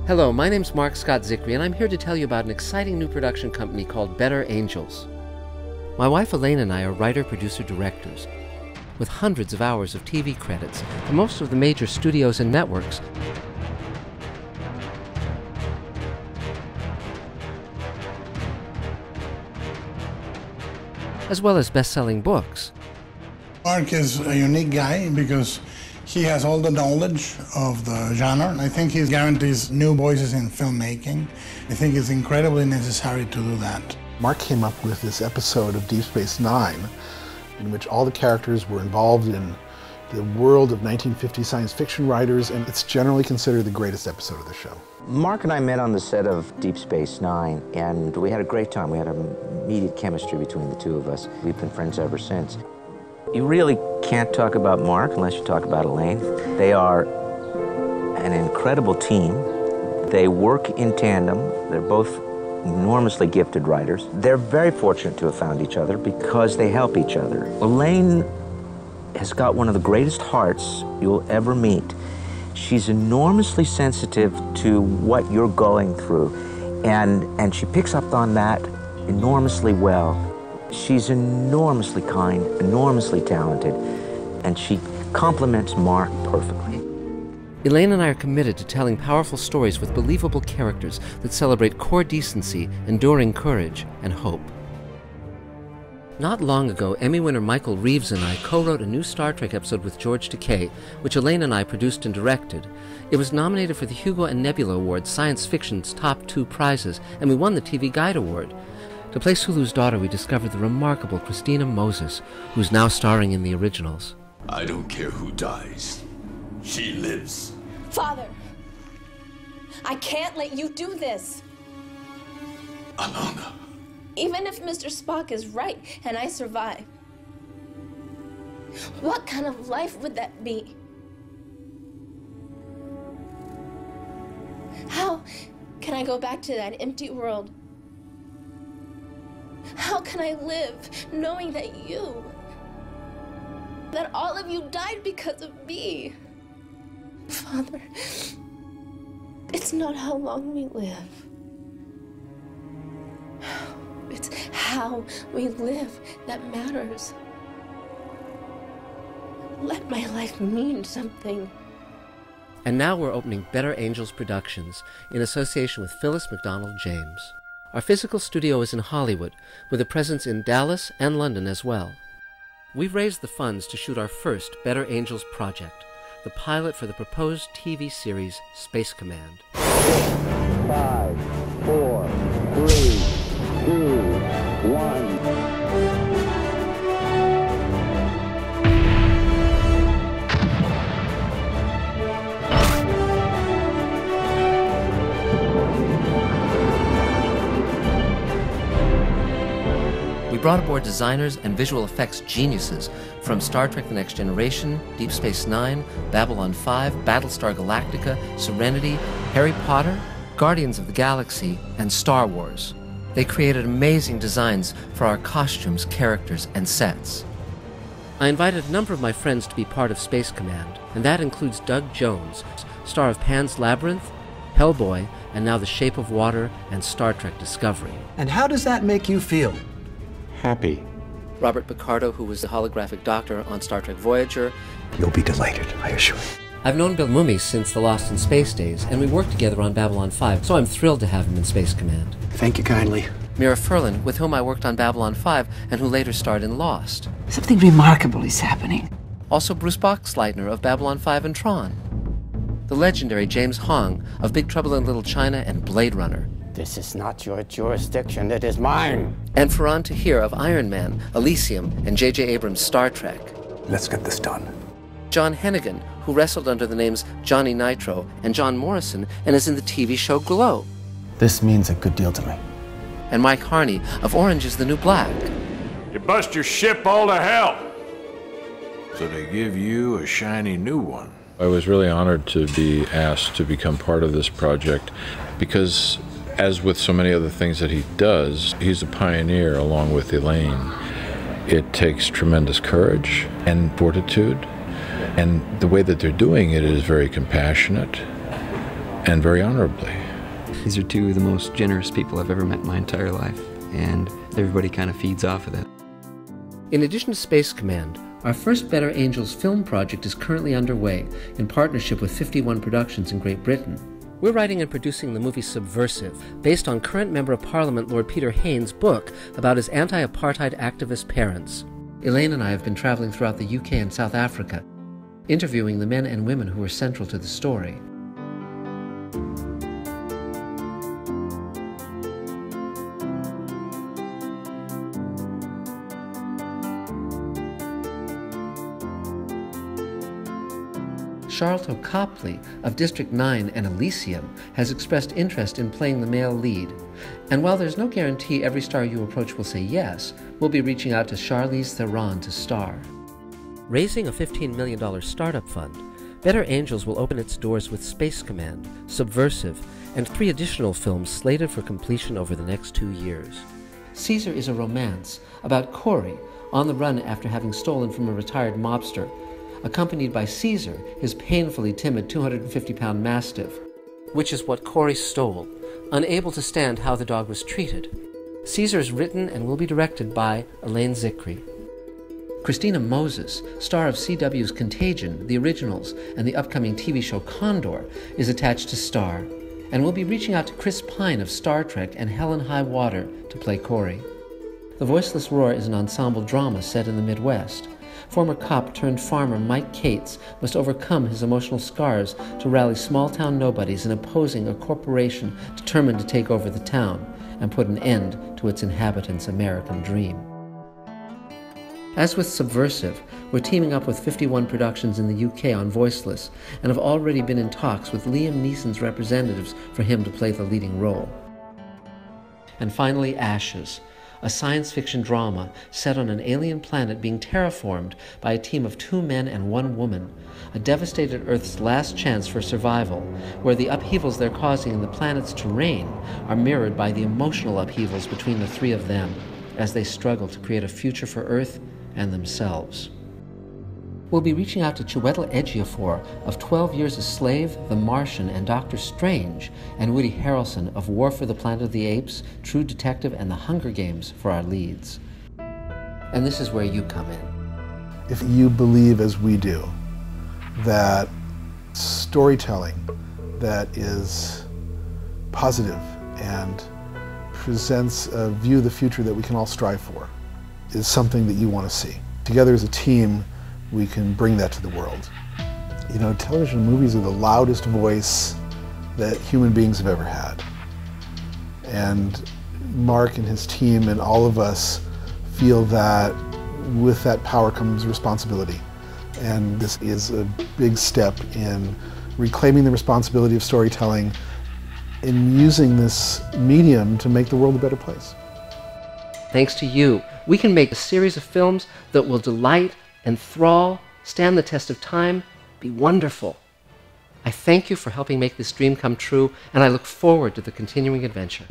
Hello, my name's Marc Zicree, and I'm here to tell you about an exciting new production company called Better Angels. My wife Elaine and I are writer, producer, directors, with hundreds of hours of TV credits from most of the major studios and networks. As well as best-selling books. Marc is a unique guy because he has all the knowledge of the genre, and I think he guarantees new voices in filmmaking. I think it's incredibly necessary to do that. Marc came up with this episode of Deep Space Nine in which all the characters were involved in the world of 1950 science fiction writers, and it's generally considered the greatest episode of the show. Marc and I met on the set of Deep Space Nine, and we had a great time. We had immediate chemistry between the two of us. We've been friends ever since. You really can't talk about Marc unless you talk about Elaine. They are an incredible team. They work in tandem. They're both enormously gifted writers. They're very fortunate to have found each other because they help each other. Elaine has got one of the greatest hearts you'll ever meet. She's enormously sensitive to what you're going through, and she picks up on that enormously well. She's enormously kind, enormously talented, and she complements Marc perfectly. Elaine and I are committed to telling powerful stories with believable characters that celebrate core decency, enduring courage, and hope. Not long ago, Emmy winner Michael Reeves and I co-wrote a new Star Trek episode with George Takei, which Elaine and I produced and directed. It was nominated for the Hugo and Nebula Awards, science fiction's top 2 prizes, and we won the TV Guide Award. To play Sulu's daughter, we discovered the remarkable Christina Moses, who's now starring in the Originals. I don't care who dies. She lives. Father, I can't let you do this. Alana. Even if Mr. Spock is right and I survive, what kind of life would that be? How can I go back to that empty world? How can I live knowing that all of you died because of me? Father, it's not how long we live. It's how we live that matters. Let my life mean something. And now we're opening Better Angels Productions in association with Phyllis McDonald James. Our physical studio is in Hollywood, with a presence in Dallas and London as well. We've raised the funds to shoot our first Better Angels project, the pilot for the proposed TV series Space Command. 5, 4, 3, 2, 1. We brought aboard designers and visual effects geniuses from Star Trek The Next Generation, Deep Space Nine, Babylon 5, Battlestar Galactica, Serenity, Harry Potter, Guardians of the Galaxy, and Star Wars. They created amazing designs for our costumes, characters, and sets. I invited a number of my friends to be part of Space Command, and that includes Doug Jones, star of Pan's Labyrinth, Hellboy, and now The Shape of Water and Star Trek Discovery. And how does that make you feel? Happy. Robert Picardo, who was the holographic doctor on Star Trek Voyager. You'll be delighted, I assure you. I've known Bill Mumy since the Lost in Space days, and we worked together on Babylon 5, so I'm thrilled to have him in Space Command. Thank you kindly. Mira Furlan, with whom I worked on Babylon 5 and who later starred in Lost. Something remarkable is happening. Also Bruce Boxleitner of Babylon 5 and Tron. The legendary James Hong of Big Trouble in Little China and Blade Runner. This is not your jurisdiction, it is mine. And Ferran Tahir of Iron Man, Elysium, and J.J. Abrams' Star Trek. Let's get this done. John Hennigan, who wrestled under the names Johnny Nitro and John Morrison and is in the TV show Glow. This means a good deal to me. And Mike Harney of Orange is the New Black. You bust your ship all to hell. So they give you a shiny new one. I was really honored to be asked to become part of this project because, as with so many other things that he does, he's a pioneer along with Elaine. It takes tremendous courage and fortitude, and the way that they're doing it is very compassionate and very honorably. These are two of the most generous people I've ever met in my entire life, and everybody kind of feeds off of that. In addition to Space Command, our first Better Angels film project is currently underway in partnership with 51 Productions in Great Britain. We're writing and producing the movie Subversive, based on current Member of Parliament Lord Peter Haynes' book about his anti-apartheid activist parents. Elaine and I have been traveling throughout the UK and South Africa, interviewing the men and women who are central to the story. Charlton Copley of District 9 and Elysium has expressed interest in playing the male lead. And while there's no guarantee every star you approach will say yes, we'll be reaching out to Charlize Theron to star. Raising a $15 million startup fund, Better Angels will open its doors with Space Command, Subversive, and 3 additional films slated for completion over the next 2 years. Caesar is a romance about Corey, on the run after having stolen from a retired mobster, accompanied by Caesar, his painfully timid 250-pound mastiff, which is what Corey stole, unable to stand how the dog was treated. Caesar is written and will be directed by Elaine Zicree. Christina Moses, star of CW's Contagion, The Originals, and the upcoming TV show Condor, is attached to star, and will be reaching out to Chris Pine of Star Trek and Hell and High Water to play Corey. The Voiceless Roar is an ensemble drama set in the Midwest. Former cop turned farmer Mike Cates must overcome his emotional scars to rally small-town nobodies in opposing a corporation determined to take over the town and put an end to its inhabitants' American dream. As with Subversive, we're teaming up with 51 Productions in the UK on Voiceless and have already been in talks with Liam Neeson's representatives for him to play the leading role. And finally, Ashes, a science fiction drama set on an alien planet being terraformed by a team of 2 men and 1 woman, a devastated Earth's last chance for survival, where the upheavals they're causing in the planet's terrain are mirrored by the emotional upheavals between the 3 of them as they struggle to create a future for Earth and themselves. We'll be reaching out to Chiwetel Ejiofor of 12 Years a Slave, The Martian, and Doctor Strange, and Woody Harrelson of War for the Planet of the Apes, True Detective, and The Hunger Games for our leads. And this is where you come in. If you believe, as we do, that storytelling that is positive and presents a view of the future that we can all strive for is something that you want to see. Together as a team, we can bring that to the world. You know, television and movies are the loudest voice that human beings have ever had. And Marc and his team and all of us feel that with that power comes responsibility. And this is a big step in reclaiming the responsibility of storytelling and using this medium to make the world a better place. Thanks to you, we can make a series of films that will delight, enthrall, stand the test of time, be wonderful. I thank you for helping make this dream come true, and I look forward to the continuing adventure.